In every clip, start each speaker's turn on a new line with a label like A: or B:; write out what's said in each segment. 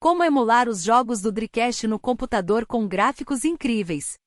A: Como emular os jogos do Dreamcast no computador com gráficos incríveis.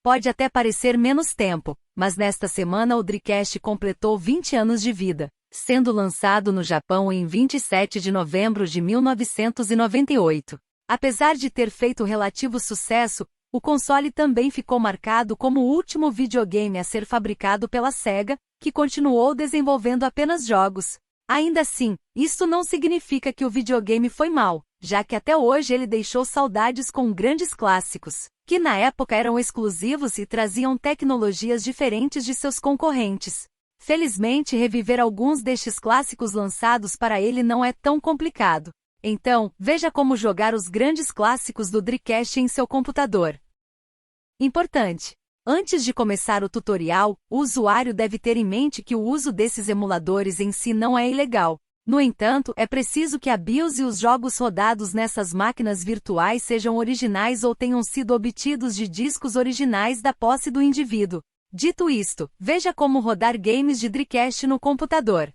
A: Pode até parecer menos tempo, mas nesta semana o Dreamcast completou 20 anos de vida, sendo lançado no Japão em 27 de novembro de 1998. Apesar de ter feito relativo sucesso, o console também ficou marcado como o último videogame a ser fabricado pela Sega, que continuou desenvolvendo apenas jogos. Ainda assim, isso não significa que o videogame foi mau, já que até hoje ele deixou saudades com grandes clássicos, que na época eram exclusivos e traziam tecnologias diferentes de seus concorrentes. Felizmente, reviver alguns destes clássicos lançados para ele não é tão complicado. Então, veja como jogar os grandes clássicos do Dreamcast em seu computador. Importante! Antes de começar o tutorial, o usuário deve ter em mente que o uso desses emuladores em si não é ilegal. No entanto, é preciso que a BIOS e os jogos rodados nessas máquinas virtuais sejam originais ou tenham sido obtidos de discos originais da posse do indivíduo. Dito isto, veja como rodar games de Dreamcast no computador.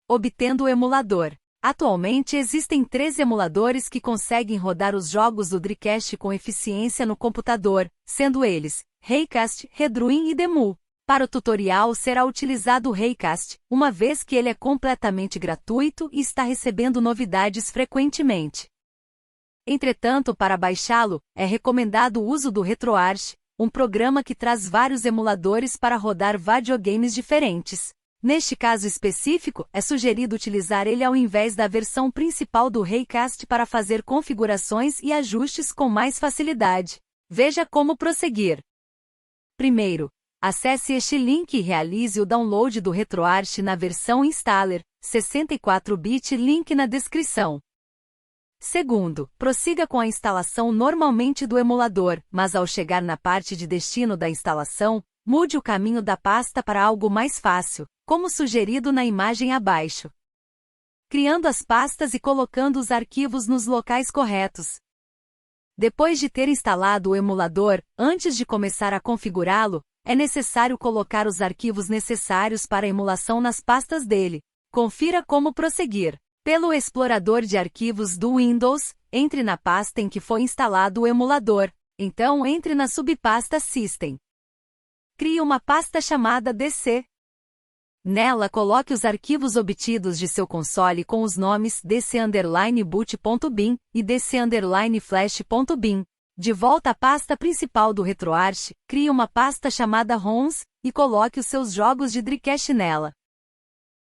A: Obtendo o emulador. Atualmente existem 3 emuladores que conseguem rodar os jogos do Dreamcast com eficiência no computador, sendo eles Reicast, Redruin e Demu. Para o tutorial será utilizado o Reicast, uma vez que ele é completamente gratuito e está recebendo novidades frequentemente. Entretanto, para baixá-lo, é recomendado o uso do RetroArch, um programa que traz vários emuladores para rodar videogames diferentes. Neste caso específico, é sugerido utilizar ele ao invés da versão principal do Reicast para fazer configurações e ajustes com mais facilidade. Veja como prosseguir. Primeiro, acesse este link e realize o download do RetroArch na versão Installer, 64-bit, link na descrição. Segundo, prossiga com a instalação normalmente do emulador, mas ao chegar na parte de destino da instalação, mude o caminho da pasta para algo mais fácil, como sugerido na imagem abaixo. Criando as pastas e colocando os arquivos nos locais corretos. Depois de ter instalado o emulador, antes de começar a configurá-lo, é necessário colocar os arquivos necessários para a emulação nas pastas dele. Confira como prosseguir. Pelo explorador de arquivos do Windows, entre na pasta em que foi instalado o emulador. Então entre na subpasta System. Crie uma pasta chamada DC. Nela coloque os arquivos obtidos de seu console com os nomes dc_boot.bin e dc_flash.bin. De volta à pasta principal do RetroArch, crie uma pasta chamada ROMs e coloque os seus jogos de Dreamcast nela.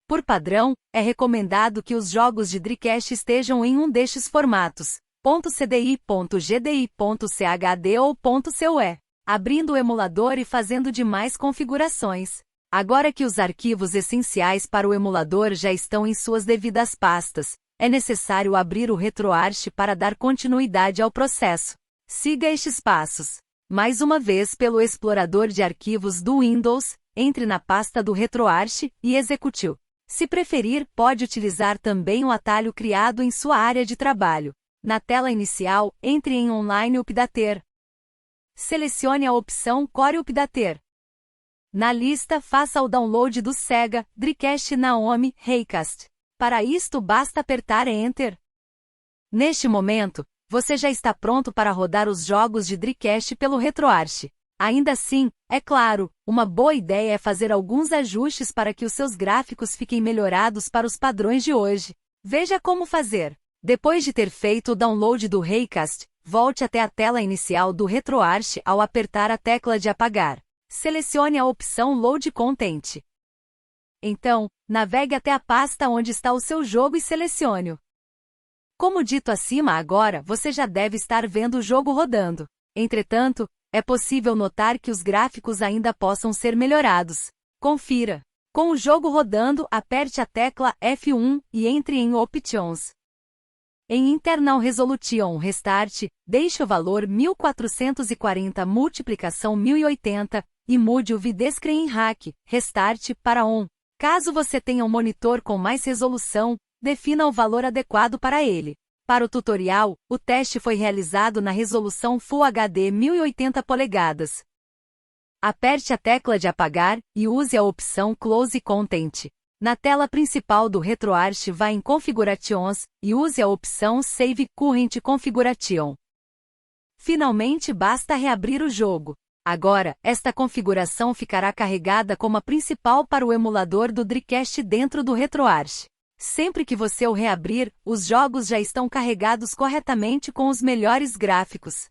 A: Por padrão, é recomendado que os jogos de Dreamcast estejam em um destes formatos, .cdi, .gdi, .chd ou .coe, abrindo o emulador e fazendo demais configurações. Agora que os arquivos essenciais para o emulador já estão em suas devidas pastas, é necessário abrir o RetroArch para dar continuidade ao processo. Siga estes passos. Mais uma vez pelo explorador de arquivos do Windows, entre na pasta do RetroArch e execute-o. Se preferir, pode utilizar também o atalho criado em sua área de trabalho. Na tela inicial, entre em Online Updater. Selecione a opção Core Updater. Na lista, faça o download do Sega Dreamcast Naomi Reicast. Para isto basta apertar Enter. Neste momento, você já está pronto para rodar os jogos de Dreamcast pelo RetroArch. Ainda assim, é claro, uma boa ideia é fazer alguns ajustes para que os seus gráficos fiquem melhorados para os padrões de hoje. Veja como fazer. Depois de ter feito o download do Reicast, volte até a tela inicial do RetroArch ao apertar a tecla de apagar. Selecione a opção Load Content. Então, navegue até a pasta onde está o seu jogo e selecione-o. Como dito acima agora, você já deve estar vendo o jogo rodando. Entretanto, é possível notar que os gráficos ainda possam ser melhorados. Confira. Com o jogo rodando, aperte a tecla F1 e entre em Options. Em Internal Resolution Restart, deixe o valor 1440 multiplicação 1080 e mude o Widescreen Hack Restart para On. Caso você tenha um monitor com mais resolução, defina o valor adequado para ele. Para o tutorial, o teste foi realizado na resolução Full HD 1080 polegadas. Aperte a tecla de apagar e use a opção Close Content. Na tela principal do RetroArch, vá em Configurations e use a opção Save Current Configuration. Finalmente, basta reabrir o jogo. Agora, esta configuração ficará carregada como a principal para o emulador do Dreamcast dentro do RetroArch. Sempre que você o reabrir, os jogos já estão carregados corretamente com os melhores gráficos.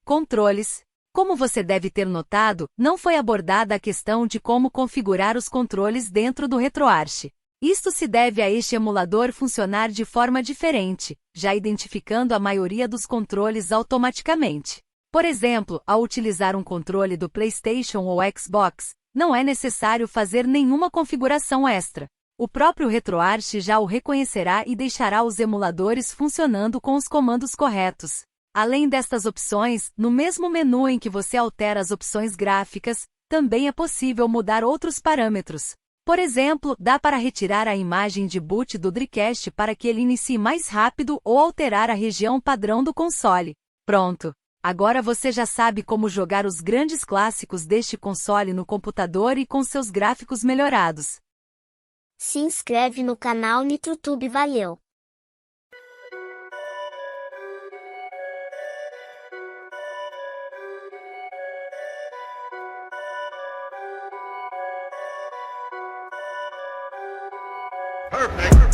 A: Controles. Como você deve ter notado, não foi abordada a questão de como configurar os controles dentro do RetroArch. Isto se deve a este emulador funcionar de forma diferente, já identificando a maioria dos controles automaticamente. Por exemplo, ao utilizar um controle do PlayStation ou Xbox, não é necessário fazer nenhuma configuração extra. O próprio RetroArch já o reconhecerá e deixará os emuladores funcionando com os comandos corretos. Além destas opções, no mesmo menu em que você altera as opções gráficas, também é possível mudar outros parâmetros. Por exemplo, dá para retirar a imagem de boot do Dreamcast para que ele inicie mais rápido ou alterar a região padrão do console. Pronto! Agora você já sabe como jogar os grandes clássicos deste console no computador e com seus gráficos melhorados.
B: Se inscreve no canal NitroTube, valeu!
C: Perfect.